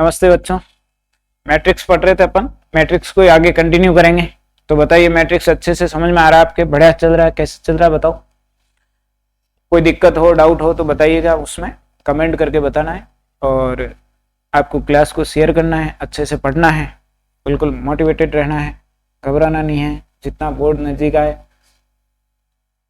नमस्ते बच्चों। मैट्रिक्स पढ़ रहे थे अपन, मैट्रिक्स को आगे कंटिन्यू करेंगे। तो बताइए, मैट्रिक्स अच्छे से समझ में आ रहा है आपके? बढ़िया चल रहा है? कैसे चल रहा है बताओ। कोई दिक्कत हो, डाउट हो तो बताइएगा, उसमें कमेंट करके बताना है। और आपको क्लास को शेयर करना है, अच्छे से पढ़ना है, बिल्कुल मोटिवेटेड रहना है, घबराना नहीं है। जितना बोर्ड नजदीक आए,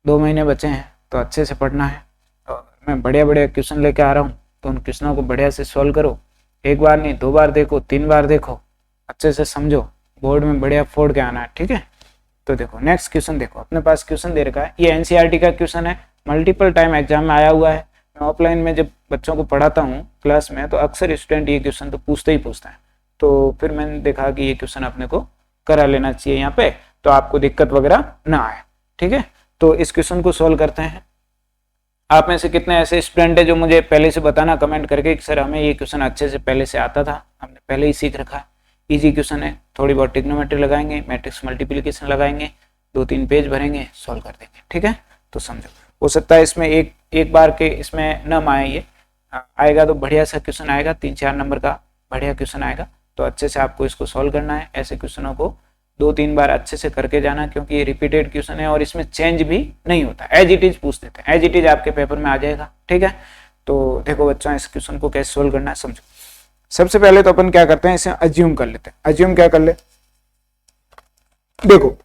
2 महीने बचे हैं तो अच्छे से पढ़ना है। और मैं बढ़िया बढ़िया क्वेश्चन लेके आ रहा हूँ, तो उन क्वेश्चनों को बढ़िया से सॉल्व करो। एक बार नहीं, 2 बार देखो, 3 बार देखो, अच्छे से समझो, बोर्ड में बढ़िया फोड़ के आना है। ठीक है, तो देखो नेक्स्ट क्वेश्चन। देखो अपने पास क्वेश्चन दे रखा है, ये एनसीईआरटी का क्वेश्चन है, मल्टीपल टाइम एग्जाम में आया हुआ है। मैं ऑफलाइन में जब बच्चों को पढ़ाता हूँ क्लास में, तो अक्सर स्टूडेंट ये क्वेश्चन तो पूछते ही पूछते हैं। तो फिर मैंने देखा कि ये क्वेश्चन अपने को करा लेना चाहिए यहाँ पे, तो आपको दिक्कत वगैरह ना आए। ठीक है, तो इस क्वेश्चन को सोल्व करते हैं। आप में से कितने ऐसे स्टूडेंट है जो मुझे पहले से बताना कमेंट करके कि सर हमें ये क्वेश्चन अच्छे से पहले से आता था, हमने पहले ही सीख रखा है, इजी क्वेश्चन है, थोड़ी बहुत ट्रिग्नोमेट्री लगाएंगे, मैट्रिक्स मल्टीप्लिकेशन लगाएंगे, 2-3 पेज भरेंगे, सॉल्व कर देंगे। ठीक है, तो समझो। हो सकता है इसमें एक बार के इसमें न आए, ये आएगा तो बढ़िया सा क्वेश्चन आएगा, 3-4 नंबर का बढ़िया क्वेश्चन आएगा। तो अच्छे से आपको इसको सॉल्व करना है। ऐसे क्वेश्चनों को 2-3 बार अच्छे से करके जाना, क्योंकि ये रिपीटेड क्वेश्चन है और इसमें चेंज भी नहीं होता, एज इट इज पूछ देते हैं, एज इट इज आपके पेपर में आ जाएगा। ठीक है, तो देखो बच्चों, इस क्वेश्चन को कैसे सोल्व करना है समझो। सबसे पहले तो अपन क्या करते हैं, इसे अज्यूम कर लेते हैं। अज्यूम क्या कर ले, देखो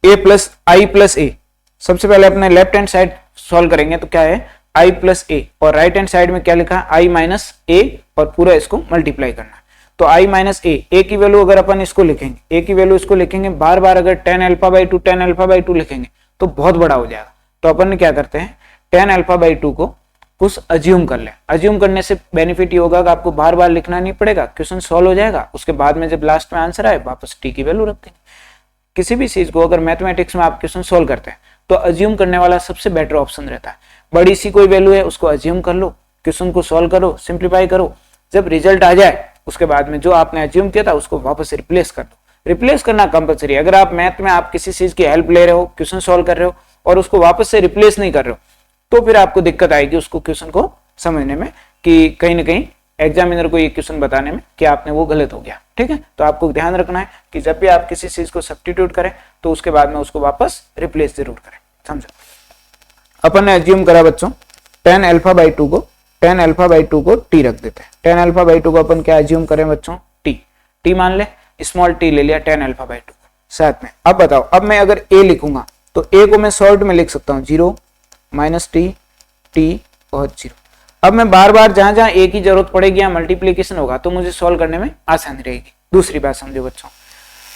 a प्लस आई प्लस ए। सबसे पहले अपने लेफ्ट हैंड साइड सॉल्व करेंगे तो क्या है, आई प्लस ए, और राइट हैंड साइड में क्या लिखा है, आई माइनस ए, और पूरा इसको मल्टीप्लाई करना है। तो i माइनस ए की वैल्यू अगर अपन इसको लिखेंगे, a की वैल्यू इसको लिखेंगे बार बार, अगर tan alpha by 2 tan alpha by 2 लिखेंगे तो बहुत बड़ा हो जाएगा। तो अपन क्या करते हैं, tan अल्फा बाई 2 को कुछ अज्यूम कर ले। अज्यूम करने से बेनिफिट ये होगा कि आपको बार बार लिखना नहीं पड़ेगा, क्वेश्चन सॉल्व हो जाएगा। उसके बाद में जब लास्ट में आंसर आए, वापस t की वैल्यू रख देंगे। किसी भी चीज को अगर मैथमेटिक्स में आप क्वेश्चन सॉल्व करते हैं तो अज्यूम करने वाला सबसे बेटर ऑप्शन रहता है। बड़ी सी कोई वैल्यू है, उसको अज्यूम कर लो, क्वेश्चन को सॉल्व करो, सिंप्लीफाई करो। जब रिजल्ट आ जाए उसके बाद में जो आपने अज्यूम किया था उसको वापस रिप्लेस कर दो। रिप्लेस करना कंपलसरी है। अगर आप मैथ में आप किसी चीज की हेल्प ले रहे हो, क्वेश्चन सॉल्व कर रहे हो और उसको वापस से रिप्लेस नहीं कर रहे हो, तो फिर आपको दिक्कत आएगी उसको क्वेश्चन को समझने में, कि कहीं ना कहीं एग्जामिनर को ये क्वेश्चन बताने में कि आपने वो गलत हो गया। ठीक है, तो आपको ध्यान रखना है कि जब भी आप किसी चीज को सब्स्टिट्यूट करें तो उसके बाद में उसको वापस रिप्लेस जरूर करें। समझो, अपन ने अज्यूम करा बच्चों tan अल्फा बाई 2 को, tan अल्फा बाई 2 को t रख देते हैं। tan अल्फा बाई 2 को अपन क्या अज्यूम करें बच्चों, t मान ले, स्मॉल t ले लिया tan अल्फा बाई 2 साथ में। अब बताओ, अब मैं अगर a लिखूंगा तो a को मैं शॉर्ट में लिख सकता हूँ 0 माइनस t और 0। अब मैं बार बार जहां जहां a की जरूरत पड़ेगी या मल्टीप्लीकेशन होगा तो मुझे सॉल्व करने में आसानी रहेगी। दूसरी बात समझो बच्चों,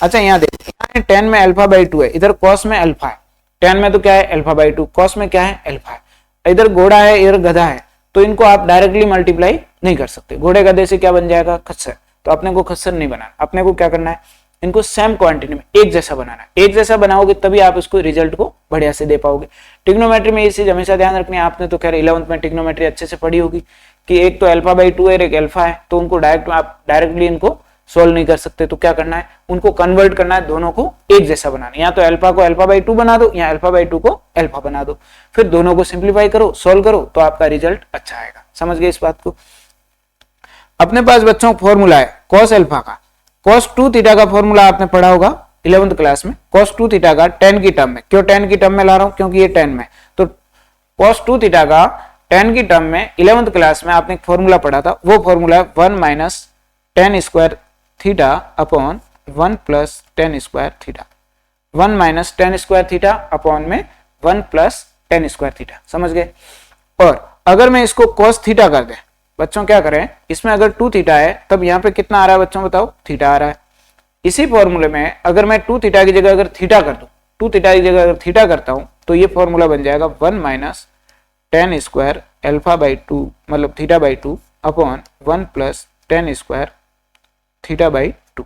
अच्छा यहाँ देखो, यहाँ tan में अल्फा बाई 2 है, इधर cos में अल्फा है। tan में तो क्या है, अल्फा बाई 2, cos में क्या है, अल्फा है। इधर घोड़ा है, इधर गधा है, तो इनको आप डायरेक्टली मल्टीप्लाई नहीं कर सकते। घोड़े गधे से क्या बन जाएगा, खच्चर। तो अपने को खच्चर नहीं बनाना, अपने को क्या करना है, इनको सेम क्वांटिटी में एक जैसा बनाना है। एक जैसा बनाओगे तभी आप इसको रिजल्ट को बढ़िया से दे पाओगे। ट्रिग्नोमेट्री में ये चीज हमेशा ध्यान रखनी है। आपने तो खैर 11th में ट्रिग्नोमेट्री अच्छे से पढ़ी होगी कि एक तो अल्फा बाई 2 है, एक अल्फा है, तो उनको आप डायरेक्टली इनको सोल्व नहीं कर सकते। तो क्या करना है, उनको कन्वर्ट करना है, दोनों को एक जैसा बनाना है। या तो अल्फा को अल्फा बाई 2 बना दो, या अल्फा बाई 2 को अल्फा बना दो, फिर दोनों को सिंप्लीफाई करो, सोल्व करो, तो आपका रिजल्ट अच्छा आएगा। समझ गए इस बात को। अपने पास बच्चों फॉर्मूला है cos अल्फा का, cos 2 थीटा का फॉर्मूला आपने पढ़ा होगा 11th क्लास में। cos 2 थीटा का tan की टर्म में, क्यों tan की टर्म में ला रहा हूं, क्योंकि ये tan में, तो cos 2 थीटा का tan की टर्म में 11th क्लास में आपने एक फॉर्मूला पढ़ा था। वो formula 1 minus tan square theta upon 1 plus tan square theta. 1 minus tan square theta upon में 1 प्लस tan स्क्वायर थीटा। समझ गए। और अगर मैं इसको cos थीटा कर दें बच्चों, क्या करें, इसमें अगर 2 थीटा है तब यहाँ पे कितना आ रहा है बच्चों, बताओ, थीटा आ रहा है। इसी फॉर्मूले में अगर मैं 2 थीटा की जगह अगर थीटा कर दूं, 2 थीटा की जगह अगर थीटा करता हूं तो ये फॉर्मूला बन जाएगा 1 minus tan square alpha by 2 मतलब theta by 2 upon 1 plus tan square theta by 2।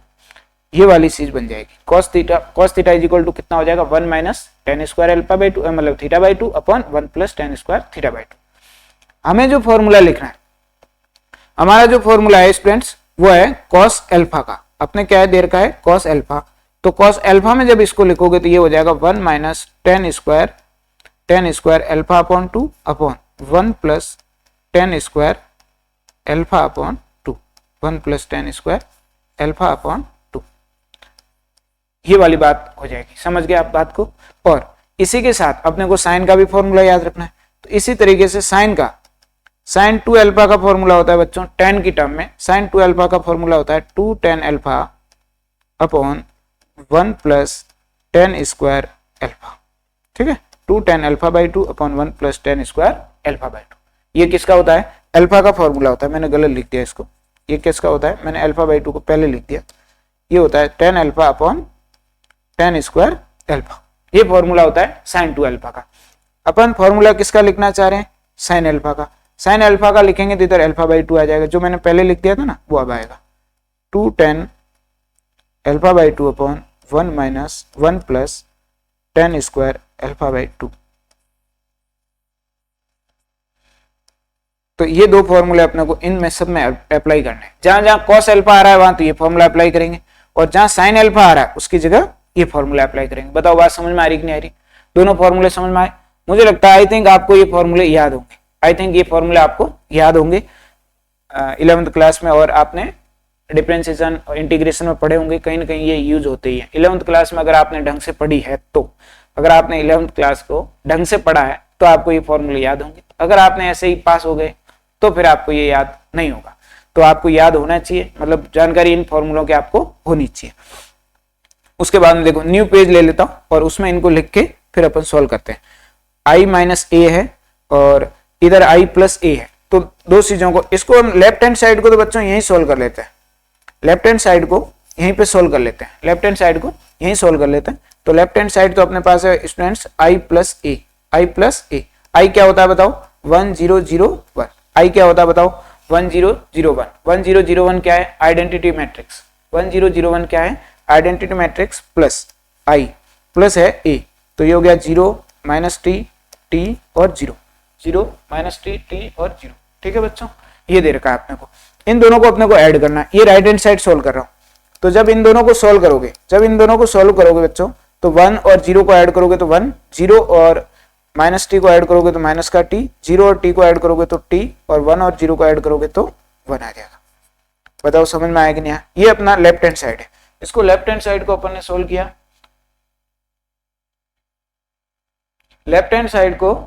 ये वाली चीज बन जाएगी cos theta is equal to कितना हो जाएगा, 1 minus tan square alpha by 2 मतलब theta by 2 upon 1 plus tan square theta by 2। हमें जो फॉर्मूला लिखना है, हमारा जो फॉर्मूला है स्टूडेंट्स वो है cos अल्फा का। अपने क्या है, देर का है cos अल्फा। तो cos अल्फा में जब इसको लिखोगे तो ये हो जाएगा 1 minus tan square alpha upon 2 upon 1 plus tan square alpha upon 2। 1 plus ten square alpha upon 2। ये वाली बात हो जाएगी, समझ गए आप बात को। और इसी के साथ अपने को साइन का भी फॉर्मूला याद रखना है। तो इसी तरीके से साइन 2 अल्फा का फॉर्मूला होता है बच्चों टेन की टर्म में। साइन 2 अल्फा का फॉर्मूला होता है 2 tan alpha upon 1 plus ten square alpha. ठीक है, 2 tan alpha by 2 upon 1 plus ten square alpha by 2। ये किसका होता है? अल्फा का फॉर्मूला होता है। मैंने गलत लिख दिया इसको, ये किसका होता है? मैंने अल्फा बाई 2 को पहले लिख दिया। ये होता है tan alpha upon ten square alpha. ये फॉर्मूला होता है साइन 2 अल्फा का। अपन फॉर्मूला किसका लिखना चाह रहे हैं? साइन अल्फा का। साइन अल्फा का लिखेंगे तो इधर अल्फा बाई 2 आ जाएगा, जो मैंने पहले लिख दिया था ना वो अब आएगा 2 tan alpha by 2 upon 1 minus 1 plus ten square alpha by 2। तो ये दो फॉर्मूले अपने को इनमें सब में अप्लाई करने हैं। जहां जहां कॉस अल्फा आ रहा है वहां तो ये फॉर्मूला अप्लाई करेंगे, और जहां साइन अल्फा आ रहा है उसकी जगह ये फॉर्मूला अप्लाई करेंगे। बताओ बात समझ में आ रही कि नहीं आ रही? दोनों फॉर्मूले समझ में आए? मुझे लगता है आई थिंक आपको ये फॉर्मूले याद होंगे। आई थिंक ये फॉर्मूले आपको याद होंगे 11th क्लास में, और आपने डिफरेंशिएशन और इंटीग्रेशन में पढ़े होंगे, कहीं ना कहीं ये यूज होते ही है 11th क्लास में। अगर आपने ढंग से पढ़ी है तो, अगर आपने 11th क्लास को ढंग से पढ़ा है तो आपको ये फॉर्मूले याद होंगे। अगर आपने ऐसे ही पास हो गए तो फिर आपको ये याद नहीं होगा। तो आपको याद होना चाहिए, मतलब जानकारी इन फॉर्मूलों की आपको होनी चाहिए। उसके बाद में देखो न्यू पेज ले लेता हूं और उसमें इनको लिख के फिर अपन सॉल्व करते हैं। i माइनस ए है और इधर i प्लस ए है, तो दो चीजों को, इसको हम लेफ्ट हैंड साइड को तो बच्चों यहीं सोल्व कर लेते हैं। लेफ्ट हैंड साइड को यहीं पे सोल्व कर लेते हैं, लेफ्ट हैंड साइड को यहीं सोल्व कर लेते हैं। तो लेफ्ट हैंड साइड तो अपने पास है students i plus A, i plus A. i क्या होता है बताओ? 1001। i क्या होता है बताओ? 1001। 1001 क्या है? Identity matrix. 1001 क्या है? Identity matrix plus i plus है a, तो ये हो गया 0 माइनस टी, टी और 0, 0 माइनस टी, टी और 0। ठीक है बच्चों, ये दे रखा है अपने को। इन दोनों को अपने को ऐड करना है। ये राइट हैंड साइड सोल्व कर रहा हूं, तो जब इन दोनों को सोल्व करोगे, बच्चों, तो 1 और 0 को ऐड करोगे तो 1, 0 और माइनस टी को ऐड करोगे तो माइनस का टी, 0 और टी को ऐड करोगे तो टी, और 1 और 0 को ऐड करोगे तो 1 आ जाएगा। बताओ समझ में आया कि नहीं आया? ये अपना लेफ्ट हैंड साइड है। इसको लेफ्ट हैंड साइड को अपन ने सोल्व किया, लेफ्ट हैंड साइड को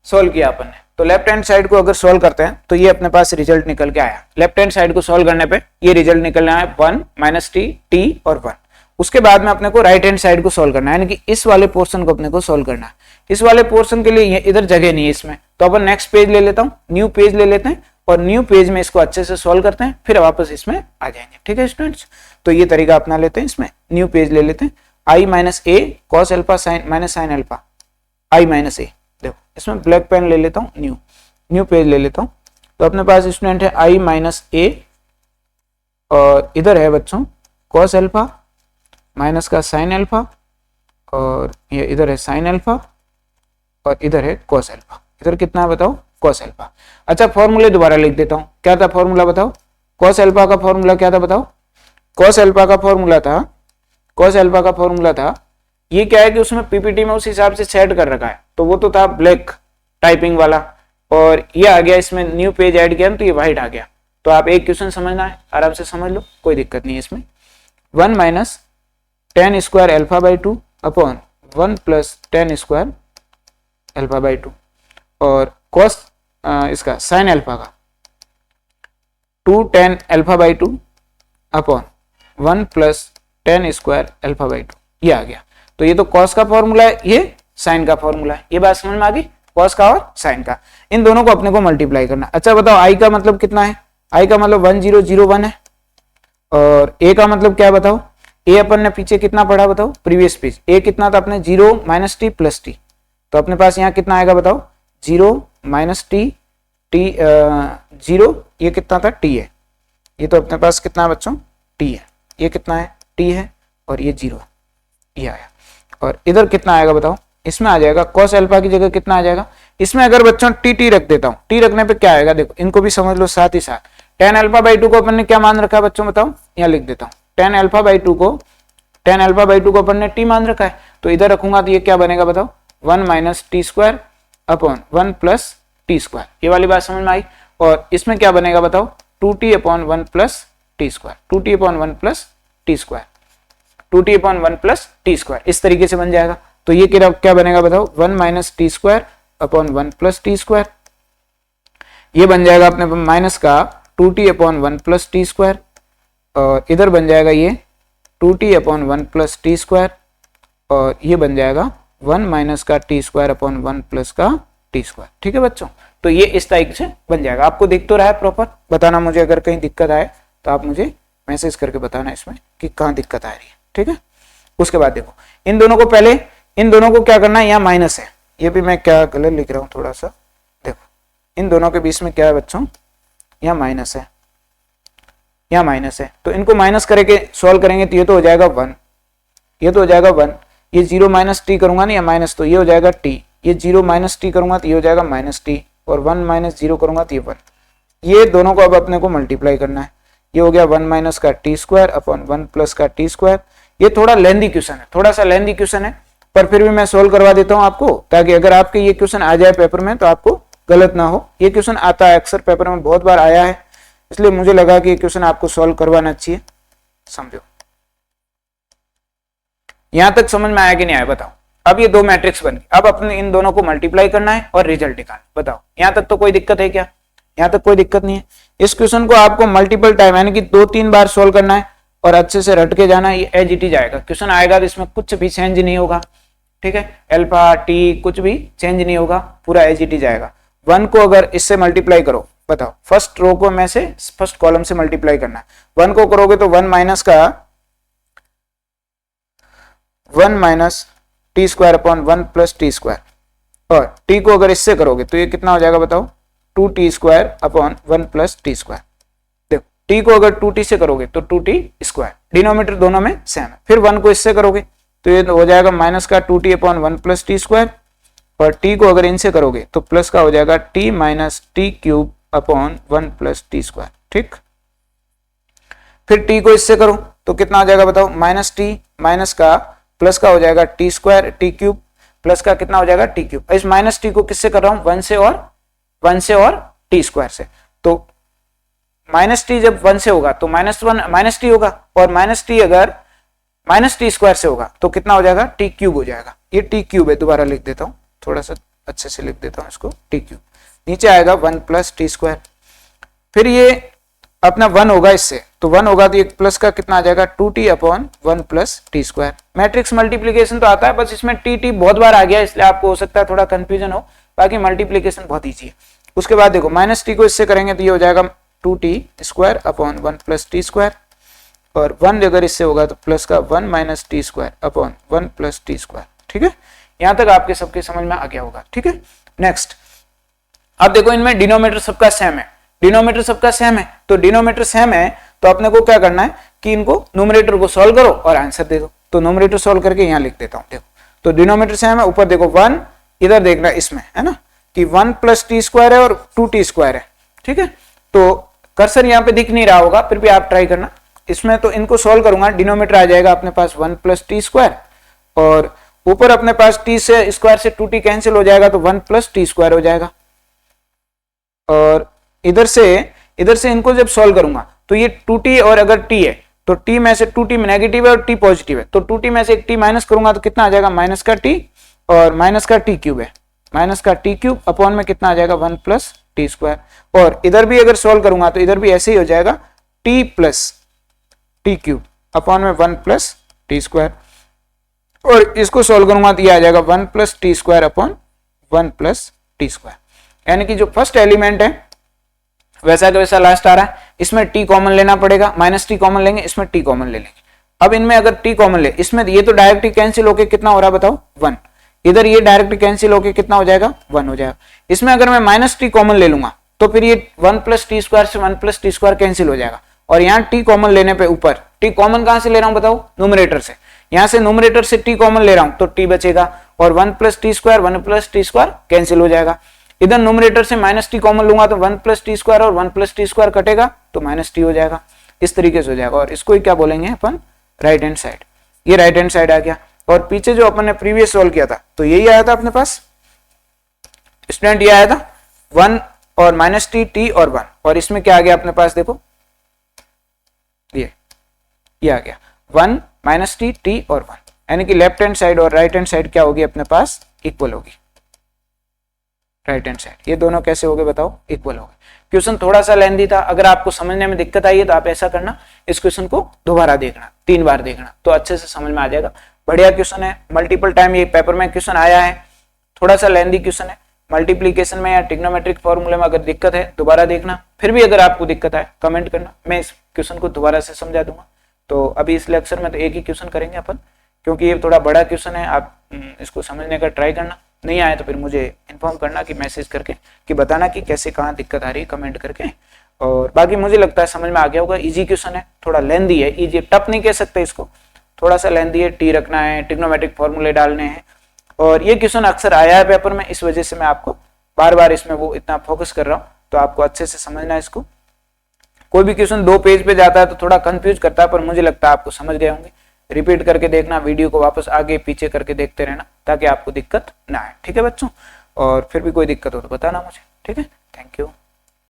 सोल्व किया अपन ने। तो लेफ्ट हैंड साइड को अगर सोल्व करते हैं तो ये अपने पास रिजल्ट निकल के आया। लेफ्ट हैंड साइड को सोल्व करने पे ये रिजल्ट निकलना है 1 माइनस टी, टी और 1। उसके बाद में अपने को राइट हैंड साइड को सोल्व करना है, यानी कि इस वाले पोर्शन को अपने को सोल्व करना है। इस वाले पोर्शन के लिए इधर जगह नहीं है इसमें, तो अपन नेक्स्ट पेज ले लेता हूं, न्यू पेज ले लेते हैं और न्यू पेज में इसको अच्छे से सोल्व करते हैं, फिर वापस इसमें आ जाएंगे। ठीक है स्टूडेंट्स, तो ये तरीका अपना लेते हैं। इसमें न्यू पेज ले लेते हैं, I minus A cos alpha sine minus sine alpha, I minus A. देखो इसमें ब्लैक पेन ले लेता हूँ, न्यू पेज ले लेता हूँ। तो अपने पास स्टूडेंट है आई माइनस ए और इधर है बच्चों कॉस अल्फा माइनस का साइन अल्फा, और ये इधर है साइन अल्फा और इधर है कॉस अल्फा। इधर कितना है बताओ? Cos alpha. अच्छा फॉर्मूले दोबारा लिख देता हूँ। क्या था फॉर्मूला बताओ? कॉस अल्फा का फॉर्मूला क्या था बताओ? कॉस अल्फा का फॉर्मूला था, ये क्या है कि उसमें पीपीटी में उस हिसाब से सेट कर रखा है, तो वो तो था ब्लैक टाइपिंग वाला, और ये आ गया इसमें न्यू पेज ऐड किया तो ये व्हाइट आ गया। तो आप एक क्वेश्चन समझना है, आराम से समझ लो, कोई दिक्कत नहीं है इसमें। 1 minus ten square alpha by 2 upon 1 plus ten square alpha by 2, और कॉस इसका साइन अल्फा का 2 tan alpha by 2 upon 1 plus ten square alpha by 2, ये आ गया। तो ये तो कॉस का फॉर्मूला है, ये साइन का फॉर्मूला है। ये बात समझ में आ गई? कॉस का और साइन का, इन दोनों को अपने को मल्टीप्लाई करना। अच्छा बताओ आई का मतलब कितना है? आई का मतलब 1001 है, और ए का मतलब क्या है बताओ? ए अपन ने पीछे कितना पढ़ा बताओ? प्रीवियस पेज ए कितना था अपने? 0 माइनस टी प्लस टी। तो अपने पास यहाँ कितना आएगा बताओ? 0 माइनस टी, टी 0, ये कितना था? टी है। ये तो अपने पास कितना है बच्चों? टी है। ये कितना है? टी है, और ये 0 है, ये आया। और इधर कितना आएगा बताओ? इसमें आ जाएगा कॉस अल्फा की जगह कितना आ जाएगा? इसमें अगर बच्चों टी टी रख देता हूं, टी रखने पे क्या आएगा? देखो इनको भी समझ लो साथ ही साथ। टेन अल्फा बाई 2 को अपन ने क्या मान रखा है बच्चों बताओ? यहाँ लिख देता हूँ, टेन अल्फा बाई 2 को अपन ने टी मान रखा है, तो इधर रखूंगा तो ये क्या बनेगा बताओ? 1 minus T square upon 1 plus T square. ये वाली बात समझ में आई। और इसमें क्या बनेगा बताओ? 2t upon 1 plus T square, 2t upon 1 plus T square, 2t upon 1 plus T square, इस तरीके से बन जाएगा। तो ये क्या बनेगा बताओ, 1 minus T square upon 1 plus T square, ये बन जाएगा अपने माइनस का 2t upon 1 plus T square, और इधर बन जाएगा ये 2t upon 1 plus T square, और ये बन जाएगा 1 माइनस का टी स्क्वायर अपॉन 1 प्लस का टी स्क्वायर। ठीक है बच्चों, तो ये इस तरीके से बन जाएगा। आपको दिख तो रहा है प्रॉपर, बताना मुझे अगर कहीं दिक्कत आए तो आप मुझे मैसेज करके बताना इसमें कि कहाँ दिक्कत आ रही है। ठीक है, उसके बाद देखो इन दोनों को, पहले इन दोनों को क्या करना है, यहाँ माइनस है, ये भी मैं क्या गलत लिख रहा हूँ थोड़ा सा, देखो इन दोनों के बीच में क्या है बच्चों, यहाँ माइनस है, यहाँ माइनस है, तो इनको माइनस करके सॉल्व करेंगे तो ये तो हो जाएगा 1, ये तो हो जाएगा 1, ये 0 माइनस टी करूंगा ना, या माइनस, तो ये हो जाएगा t, ये 0 माइनस टी करूंगा तो ये हो जाएगा माइनस टी, और 1 माइनस 0 करूंगा तो ये 1। ये दोनों को अब अपने को मल्टीप्लाई करना है, ये हो गया 1 माइनस का टी स्क्वायर अपॉन 1 प्लस का टी स्क्वायर। ये थोड़ा लेंदी क्वेश्चन है, थोड़ा सा लेंदी क्वेश्चन है, पर फिर भी मैं सोल्व करवा देता हूँ आपको, ताकि अगर आपके ये क्वेश्चन आ जाए पेपर में तो आपको गलत ना हो। ये क्वेश्चन आता है अक्सर पेपर में, बहुत बार आया है, इसलिए मुझे लगा कि ये क्वेश्चन आपको सोल्व करवाना चाहिए। समझो, यहां तक समझ में आया कि नहीं आया बताओ। अब ये दो मैट्रिक्स बन गई, अब अपने इन दोनों को मल्टीप्लाई करना है और रिजल्ट निकालना। बताओ यहां तक तो कोई दिक्कत है क्या? यहां तक कोई दिक्कत नहीं है। इस क्वेश्चन को आपको मल्टीपल टाइम यानी कि 2-3 बार सोल्व करना है और अच्छे से रट के जाना है। ये एज इट इज आएगा, क्वेश्चन आएगा तो इसमें कुछ भी चेंज नहीं होगा। ठीक है, अल्फा टी कुछ भी चेंज नहीं होगा, पूरा एज इट इज आएगा। 1 को अगर इससे मल्टीप्लाई करो, बताओ फर्स्ट रो को में से फर्स्ट कॉलम से मल्टीप्लाई करना है। 1 को करोगे तो 1 माइनस का 1 minus T square upon 1 plus T square, और टी को अगर इससे करोगे तो ये कितना हो जाएगा बताओ, 2t square upon 1 plus T square. देखो टी को अगर 2t से करोगे तो 2t स्क्वायर, डिनोमिनेटर दोनों में सेम है। फिर 1 को इससे करोगे तो ये हो जाएगा माइनस का 2t upon 1 plus T square, और टी को अगर इनसे करोगे तो प्लस का हो जाएगा t minus T cube upon 1 plus T square. ठीक, फिर t को इससे करो तो कितना हो जाएगा बताओ, माइनस टी माइनस का प्लस का हो जाएगा T square T cube, plus का कितना हो जाएगा टी क्यूब। इस माइनस टी को किससे कर रहा हूं, 1 से और टी स्क्वायर से। तो माइनस टी जब 1 से होगा तो -1 माइनस टी होगा, और माइनस टी अगर माइनस टी स्क्वायर से होगा तो कितना हो जाएगा, टी क्यूब हो जाएगा। ये टी क्यूब है, दोबारा लिख देता हूं, थोड़ा सा अच्छे से लिख देता हूं इसको, टी क्यूब। नीचे आएगा 1 प्लस टी स्क्वायर, फिर ये अपना 1 होगा इससे, तो 1 होगा तो एक प्लस का कितना आ जाएगा, 2t upon 1 plus T square. Matrix multiplication तो आता है, बस इसमें टी बहुत बार आ गया इसलिए आपको हो सकता है थोड़ा कंफ्यूजन हो, बाकी मल्टीप्लीकेशन बहुत ईजी है। उसके बाद देखो माइनस टी को इससे करेंगे तो ये हो जाएगा 2t square upon 1 plus T square, और 1 अगर इससे होगा तो प्लस का 1 minus T square upon 1 plus T square. ठीक है, यहां तक आपके सबके समझ में आ गया होगा। ठीक है, नेक्स्ट अब देखो इनमें डिनोमिनेटर सबका सेम है, डिनोमिनेटर सबका सेम है, तो डिनोमिनेटर सेम है तो अपने को क्या करना है कि इनको न्यूमरेटर को सॉल्व करो और आंसर दे दो। तो न्यूमरेटर सॉल्व करके यहां लिख देता हूं, देखो तो डिनोमिनेटर सेम है, ऊपर देखो 1, इधर देखना इसमें है ना कि 1 प्लस टी स्क्वायर है और 2t स्क्वायर है। ठीक है, तो कर्सर यहाँ पे दिख नहीं रहा होगा, फिर भी आप ट्राई करना इसमें। तो इनको सॉल्व करूंगा, डिनोमिनेटर आ जाएगा अपने पास 1 प्लस टी स्क्वायर, और ऊपर अपने पास टी से स्क्वायर से 2t कैंसिल हो जाएगा तो 1 प्लस टी स्क्वायर हो जाएगा, और इधर से इनको जब सॉल्व करूंगा तो ये 2t और अगर t है तो t में से 2t में नेगेटिव है और t पॉजिटिव है, तो 2t में से एक t माइनस करूंगा तो कितना आ जाएगा, माइनस का t, और माइनस का t क्यूब है, माइनस का t क्यूब अपॉन में कितना आ जाएगा 1 प्लस टी स्क्वायर। और इधर भी अगर सॉल्व करूंगा तो इधर भी ऐसे ही हो जाएगा t plus T cube upon में 1 प्लस टी स्क्वायर, और इसको सॉल्व करूंगा तो ये आ जाएगा 1 plus T square upon 1 plus T square. यानी कि जो फर्स्ट एलिमेंट है वैसा का वैसा लास्ट आ रहा है, इसमें t कॉमन लेना पड़ेगा, माइनस टी कॉमन लेंगे, इसमें t कॉमन ले लेंगे। अब इनमें अगर t कॉमन ले, इसमें ये तो डायरेक्ट कैंसिल होके कितना हो रहा है बताओ, 1, इधर ये डायरेक्ट कैंसिल होके कितना हो जाएगा, 1 हो जाएगा। इसमें अगर मैं माइनस टी कॉमन ले लूंगा तो फिर ये 1 प्लस टी स्क्वायर से 1 प्लस टी स्क्वायर कैंसिल हो जाएगा, और यहाँ t कॉमन लेने पे ऊपर t कॉमन कहां से ले रहा हूं बताओ, न्यूमरेटर से, यहां से न्यूमरेटर से t कॉमन ले रहा हूं तो t बचेगा, और 1 plus T square 1 plus T square cancel हो जाएगा। इधर न्यूमरेटर से माइनस टी कॉमन लूंगा तो 1 प्लस टी स्क्वायर और 1 प्लस टी स्क्वायर कटेगा तो माइनस टी हो जाएगा, इस तरीके से हो जाएगा। और इसको ही क्या बोलेंगे अपन, राइट हैंड साइड। ये राइट हैंड साइड आ गया, और पीछे जो अपन ने प्रीवियस सॉल्व किया था तो यही आया था अपने पास स्टूडेंट, ये आया था 1 और माइनस टी, टी और 1, और इसमें क्या आ गया अपने पास, देखो ये आ गया 1 माइनस टी, टी और 1, यानी कि लेफ्ट हैंड साइड और राइट हैंड साइड क्या होगी अपने पास, इक्वल होगी। राइट हैंड साइड ये दोनों कैसे हो गए बताओ, इक्वल हो गए। क्वेश्चन थोड़ा सा लेंथी था, अगर आपको समझने में दिक्कत आई है तो आप ऐसा करना, इस क्वेश्चन को दोबारा देखना, 3 बार देखना, तो अच्छे से समझ में आ जाएगा। बढ़िया क्वेश्चन है, मल्टीपल टाइम ये पेपर में क्वेश्चन आया है, थोड़ा सा लेंथी क्वेश्चन है। मल्टीप्लीकेशन में या ट्रिग्नोमेट्रिक फॉर्मूले में अगर दिक्कत है दोबारा देखना, फिर भी अगर आपको दिक्कत आए कमेंट करना, मैं इस क्वेश्चन को दोबारा से समझा दूंगा। तो अभी इस लेक्चर में तो एक ही क्वेश्चन करेंगे अपन, क्योंकि ये थोड़ा बड़ा क्वेश्चन है, आप इसको समझने का ट्राई करना, नहीं आए तो फिर मुझे इन्फॉर्म करना कि मैसेज करके, कि बताना कि कैसे कहाँ दिक्कत आ रही है, कमेंट करके। और बाकी मुझे लगता है समझ में आ गया होगा। इजी क्वेश्चन है, थोड़ा लेंथी है, इजी टफ नहीं कह सकते इसको, थोड़ा सा लेंथी है, टी रखना है, ट्रिग्नोमेट्रिक फॉर्मूले डालने हैं, और ये क्वेश्चन अक्सर आया है पेपर में, इस वजह से मैं आपको बार बार इसमें वो इतना फोकस कर रहा हूँ, तो आपको अच्छे से समझना है इसको। कोई भी क्वेश्चन 2 पेज पे जाता है तो थोड़ा कंफ्यूज करता है, पर मुझे लगता है आपको समझ गए होंगे। रिपीट करके देखना, वीडियो को वापस आगे पीछे करके देखते रहना, ताकि आपको दिक्कत ना आए। ठीक है बच्चों, और फिर भी कोई दिक्कत हो तो बताना मुझे। ठीक है, थैंक यू।